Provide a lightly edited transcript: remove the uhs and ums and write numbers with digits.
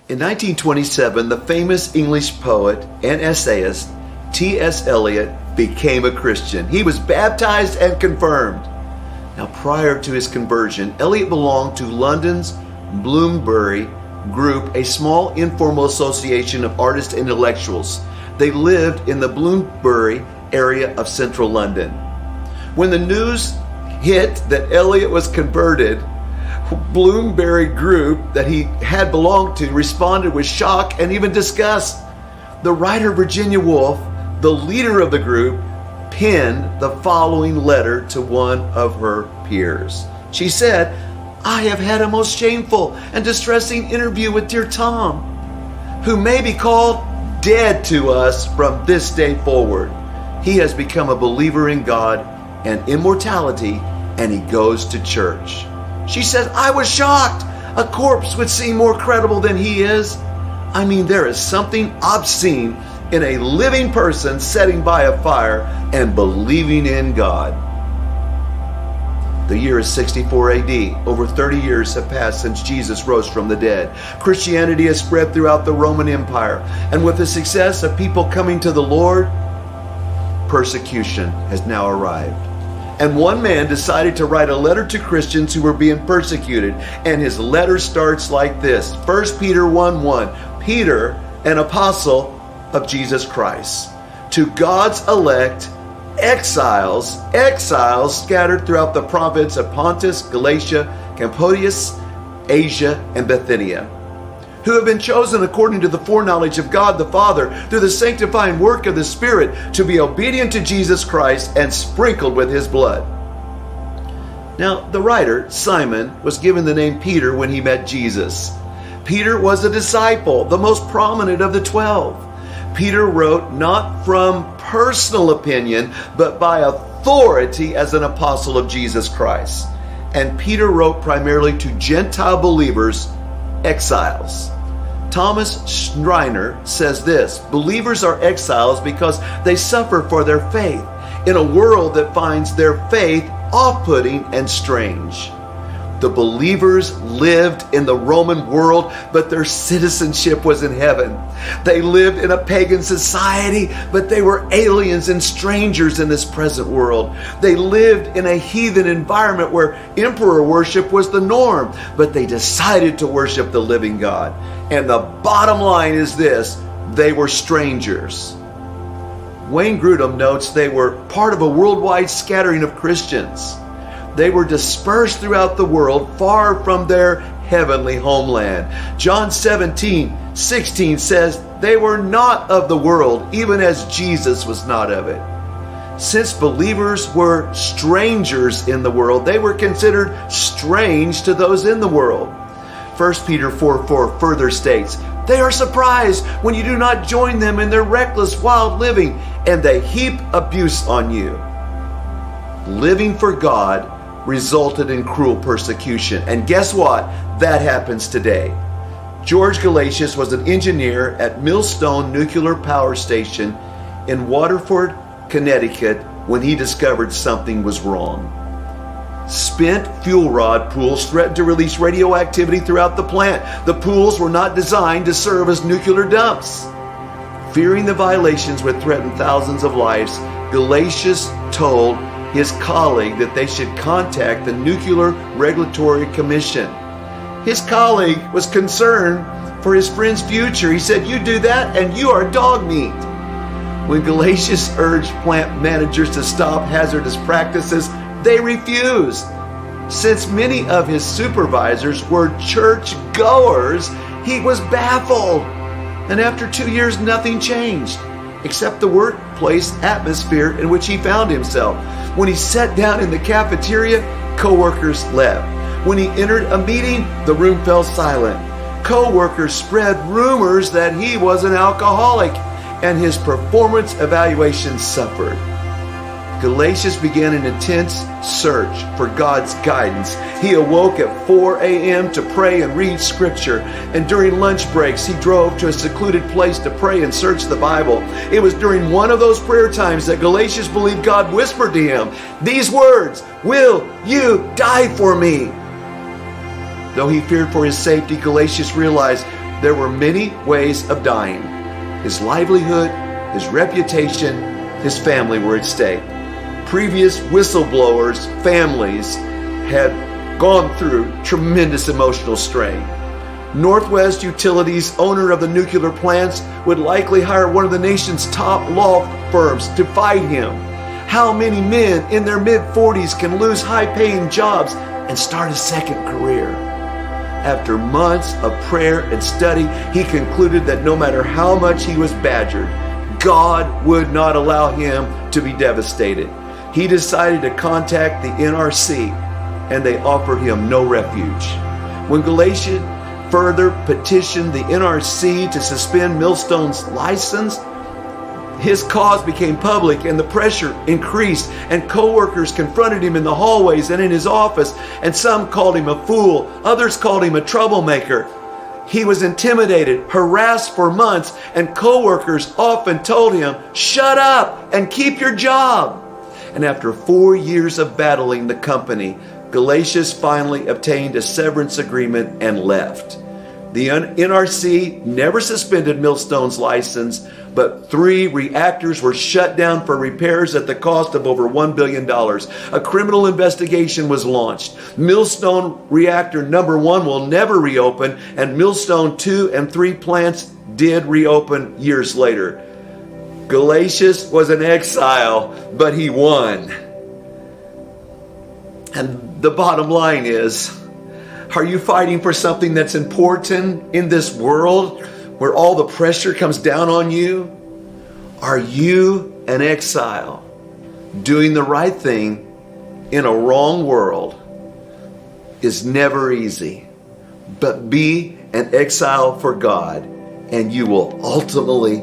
In 1927, the famous English poet and essayist T.S. Eliot became a Christian. He was baptized and confirmed. Now, prior to his conversion, Eliot belonged to London's Bloomsbury Group, a small informal association of artists and intellectuals. They lived in the Bloomsbury area of central London. When the news hit that Eliot was converted, Bloomsbury Group that he had belonged to responded with shock and even disgust. The writer Virginia Woolf, the leader of the group, penned the following letter to one of her peers. She said, "I have had a most shameful and distressing interview with dear Tom, who may be called dead to us from this day forward. He has become a believer in God and immortality, and he goes to church." She said, "I was shocked. A corpse would seem more credible than he is. I mean, there is something obscene in a living person sitting by a fire and believing in God." The year is 64 AD. Over 30 years have passed since Jesus rose from the dead. Christianity has spread throughout the Roman Empire, and with the success of people coming to the Lord, persecution has now arrived. And one man decided to write a letter to Christians who were being persecuted, and his letter starts like this. 1 Peter 1:1. Peter, an apostle of Jesus Christ, to God's elect exiles scattered throughout the province of Pontus, Galatia, Cappadocia, Asia, and Bithynia, who have been chosen according to the foreknowledge of God the Father through the sanctifying work of the Spirit to be obedient to Jesus Christ and sprinkled with his blood. Now, the writer, Simon, was given the name Peter when he met Jesus. Peter was a disciple, the most prominent of the 12. Peter wrote not from personal opinion, but by authority as an apostle of Jesus Christ. And Peter wrote primarily to Gentile believers, exiles. Thomas Schreiner says this: believers are exiles because they suffer for their faith in a world that finds their faith off-putting and strange. The believers lived in the Roman world, but their citizenship was in heaven. They lived in a pagan society, but they were aliens and strangers in this present world. They lived in a heathen environment where emperor worship was the norm, but they decided to worship the living God. And the bottom line is this: they were strangers. Wayne Grudem notes they were part of a worldwide scattering of Christians. They were dispersed throughout the world, far from their heavenly homeland. John 17:16 says they were not of the world, even as Jesus was not of it. Since believers were strangers in the world, they were considered strange to those in the world. 1 Peter 4:4 further states, "They are surprised when you do not join them in their reckless, wild living, and they heap abuse on you." Living for God resulted in cruel persecution. And guess what? That happens today. George Galatius was an engineer at Millstone Nuclear Power Station in Waterford, Connecticut, when he discovered something was wrong. Spent fuel rod pools threatened to release radioactivity throughout the plant. The pools were not designed to serve as nuclear dumps. Fearing the violations would threaten thousands of lives, Galatius told his colleague that they should contact the Nuclear Regulatory Commission. His colleague was concerned for his friend's future. He said, "You do that and you are dog meat." When Galatius urged plant managers to stop hazardous practices, they refused. Since many of his supervisors were church goers, he was baffled. And after 2 years, nothing changed, except the workplace atmosphere in which he found himself. When he sat down in the cafeteria, coworkers left. When he entered a meeting, the room fell silent. Coworkers spread rumors that he was an alcoholic, and his performance evaluation suffered. Galatius began an intense search for God's guidance. He awoke at 4 a.m. to pray and read scripture, and during lunch breaks he drove to a secluded place to pray and search the Bible. It was during one of those prayer times that Galatius believed God whispered to him these words, "Will you die for me?" Though he feared for his safety, Galatius realized there were many ways of dying. His livelihood, his reputation, his family were at stake. Previous whistleblowers' families had gone through tremendous emotional strain. Northwest Utilities, owner of the nuclear plants, would likely hire one of the nation's top law firms to fight him. How many men in their mid-40s can lose high-paying jobs and start a second career? After months of prayer and study, he concluded that no matter how much he was badgered, God would not allow him to be devastated. He decided to contact the NRC, and they offered him no refuge. When Galatia further petitioned the NRC to suspend Millstone's license, his cause became public and the pressure increased, and co-workers confronted him in the hallways and in his office, and some called him a fool, others called him a troublemaker. He was intimidated, harassed for months, and co-workers often told him, "Shut up and keep your job." And after 4 years of battling the company, Galatius finally obtained a severance agreement and left. The NRC never suspended Millstone's license, but 3 reactors were shut down for repairs at the cost of over $1 billion. A criminal investigation was launched. Millstone reactor number 1 will never reopen, and Millstone 2 and 3 plants did reopen years later. Galatius was an exile, but he won. And the bottom line is, are you fighting for something that's important in this world where all the pressure comes down on you? Are you an exile doing the right thing in a wrong world? Is never easy, but be an exile for God and you will ultimately